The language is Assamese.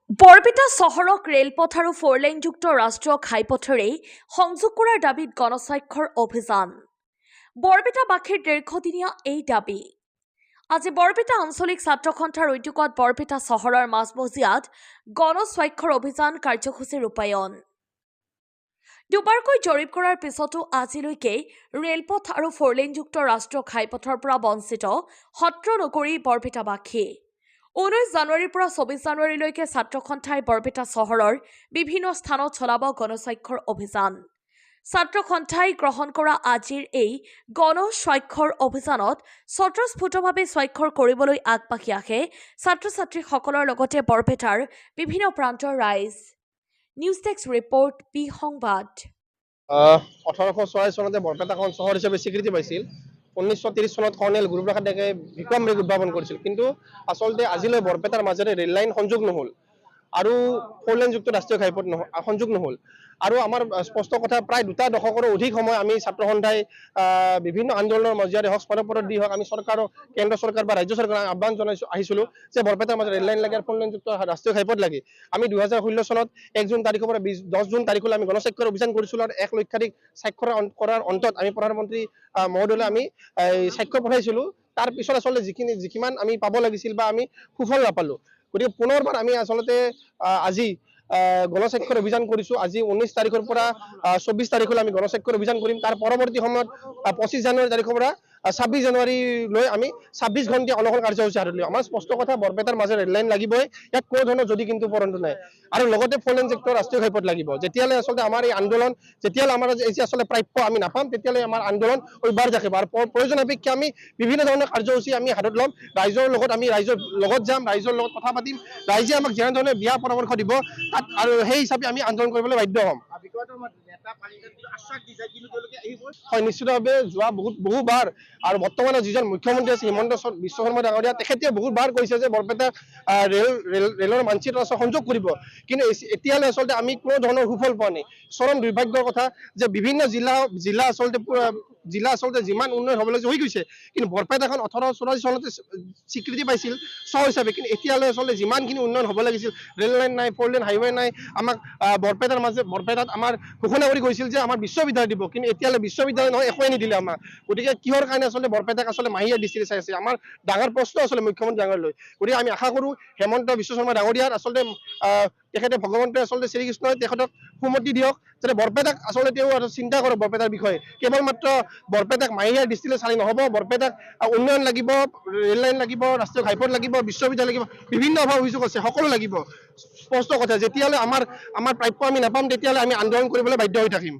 বৰপেটা চহৰক ৰেলপথ আৰু ফ'ৰলেনযুক্ত ৰাষ্ট্ৰীয় ঘাইপথেৰে সংযোগ কৰাৰ দাবীত গণস্বাক্ষৰ অভিযান। বৰপেটাবাসীৰ দীৰ্ঘদিনীয়া এই দাবী। আজি বৰপেটা আঞ্চলিক ছাত্ৰ সন্থাৰ উদ্যোগত বৰপেটা চহৰৰ মাজমজিয়াত গণস্বাক্ষৰ অভিযান কাৰ্যসূচী ৰূপায়ণ। দুবাৰকৈ জৰীপ কৰাৰ পিছতো আজিলৈকে ৰেলপথ আৰু ফ'ৰলেনযুক্ত ৰাষ্ট্ৰীয় ঘাইপথৰ পৰা বঞ্চিত সত্ৰ নগৰী বৰপেটাবাসী। 19 জানুৱাৰীৰ পৰা 24 জানুৱাৰীলৈকে ছাত্ৰ সন্থাই বৰপেটা চহৰৰ বিভিন্ন স্থানত চলাব গণস্বাক্ষৰ অভিযান। ছাত্ৰ সন্থাই গ্ৰহণ কৰা আজিৰ এই গণস্বাক্ষৰ অভিযানত স্বতঃস্ফূৰ্তভাৱে স্বাক্ষৰ কৰিবলৈ আগবাঢ়ি আহে ছাত্ৰ-ছাত্ৰীসকলৰ লগতে বৰপেটাৰ বিভিন্ন প্ৰান্তৰ ৰাইজ। নিউজ ডেস্ক ৰিপৰ্ট, পি সংবাদ। 1846 চনতে বৰপেটাখন চহৰ হিচাপে স্বীকৃতি পাইছিল। 1930 চনত কৰ্ণেল গুৰুপ্ৰসাদ ডেকাই বিক্ৰম বেগ উদ্ভাৱন কৰিছিল, কিন্তু আচলতে আজিলৈ বৰপেটাৰ মাজেৰে ৰেল লাইন সংযোগ নহল আৰু ফ'ৰলেনযুক্ত ৰাষ্ট্ৰীয় ঘাইপথ সংযোগ নহল। আৰু আমাৰ স্পষ্ট কথা, প্ৰায় 2 দশকৰো অধিক সময় আমি ছাত্ৰ সন্থাই বিভিন্ন আন্দোলনৰ মজিয়াৰে হওক, স্মাৰকপত্ৰ দি হওক, আমি চৰকাৰক, কেন্দ্ৰ চৰকাৰ বা ৰাজ্য চৰকাৰক আহ্বান আহিছিলোঁ যে বৰপেটাৰ মাজত ৰেল লাইন লাগে আৰু ফ'ৰলেনযুক্ত ৰাষ্ট্ৰীয় ঘাইপথ লাগে। আমি 2016 চনত 1 জুন তাৰিখৰ পৰা 10 জুন তাৰিখলৈ আমি গণস্বাক্ষৰ অভিযান কৰিছিলোঁ আৰু 1 লক্ষাধিক স্বাক্ষৰ কৰাৰ অন্তত আমি প্ৰধানমন্ত্ৰী মহোদয়লৈ আমি স্বাক্ষৰ পঠাইছিলোঁ। তাৰ পিছত আচলতে যিমান আমি পাব লাগিছিল বা আমি সুফল নাপালোঁ। গতিকে পুনৰবাৰ আমি আচলতে আজি গণস্বাক্ষৰ অভিযান কৰিছোঁ। আজি 19 তাৰিখৰ পৰা 24 তাৰিখলৈ আমি গণস্বাক্ষৰ অভিযান কৰিম। তাৰ পৰৱৰ্তী সময়ত 25 জানুৱাৰী তাৰিখৰ পৰা 26 জানুৱাৰীলৈ আমি 26 ঘণ্টীয়া অনশন কাৰ্যসূচী হাতত লওঁ। আমাৰ স্পষ্ট কথা, বৰপেটাৰ মাজত ৰেল লাইন লাগিবই, ইয়াত কোনো ধৰণৰ যদি কিন্তু পৰন্তু নাই। আৰু লগতে ফ'ৰলেনযুক্ত ৰাষ্ট্ৰীয় ঘাইপথ লাগিব। যেতিয়ালৈ আচলতে আমাৰ এই আন্দোলন, যেতিয়ালৈ আমাৰ আচলতে প্ৰাপ্য আমি নাপাম, তেতিয়ালৈ আমাৰ আন্দোলন অব্যাহত থাকিব। আৰু প্ৰয়োজন সাপেক্ষে আমি বিভিন্ন ধৰণৰ কাৰ্যসূচী আমি হাতত ল'ম। ৰাইজৰ লগত যাম, ৰাইজৰ লগত কথা পাতিম। ৰাইজে আমাক যেনেধৰণে দিহা পৰামৰ্শ দিব, তাত আৰু সেই হিচাপে আমি আন্দোলন কৰিবলৈ বাধ্য হ'ম। হয়, নিশ্চিতভাৱে যোৱা বহুবাৰ আৰু বৰ্তমানে যিজন মুখ্যমন্ত্ৰী আছে হিমন্ত বিশ্ব শৰ্মা ডাঙৰীয়া, তেখেতে বহুবাৰ কৈছে যে বৰপেটা ৰেলৰ মানচিত্ৰ সংযোগ কৰিব, কিন্তু এতিয়ালৈ আচলতে আমি কোনো ধৰণৰ সুফল পোৱা নাই। চৰম দুৰ্ভাগ্যৰ কথা যে বিভিন্ন জিলা আচলতে যিমান উন্নয়ন হ'ব লাগিছিল হৈ গৈছে, কিন্তু বৰপেটাখন 1884 চনতে স্বীকৃতি পাইছিল চহৰ হিচাপে, কিন্তু এতিয়ালৈ আচলতে যিমানখিনি উন্নয়ন হ'ব লাগিছিল, ৰেল লাইন নাই, 4 লেন হাইৱে নাই। আমাক বৰপেটাত আমাৰ ঘোষণা কৰি কৈছিল যে আমাৰ বিশ্ববিদ্যালয় দিব, কিন্তু এতিয়ালৈ বিশ্ববিদ্যালয় নহয়, একোৱে নিদিলে আমাক। গতিকে কিহৰ কাৰণে আচলতে বৰপেটাক আচলতে মাহীয়া দৃষ্টিৰে চাই আছে? আমাৰ ডাঙৰ প্ৰশ্ন আচলতে মুখ্যমন্ত্ৰী ডাঙৰীয়ালৈ। গতিকে আমি আশা কৰোঁ হিমন্ত বিশ্ব শৰ্মা ডাঙৰীয়াৰ আচলতে তেখেতে ভগৱন্তই আচলতে শ্ৰীকৃষ্ণই তেখেতক সুমতি দিয়ক, যাতে বৰপেটাক আচলতে তেওঁ চিন্তা কৰক বৰপেটাৰ বিষয়ে। কেৱল মাত্ৰ বৰপেটাক মাহীয়াৰ দৃষ্টিৰে চালি নহ'ব, বৰপেটাক উন্নয়ন লাগিব, ৰেল লাইন লাগিব, ৰাষ্ট্ৰীয় ঘাইপথ লাগিব, বিশ্ববিদ্যালয় লাগিব, বিভিন্ন অভাৱ অভিযোগ আছে, সকলো লাগিব। স্পষ্ট কথা, যেতিয়ালৈ আমাৰ প্ৰাপ্য আমি নাপাম, তেতিয়ালৈ আমি আন্দোলন কৰিবলৈ বাধ্য হৈ থাকিম।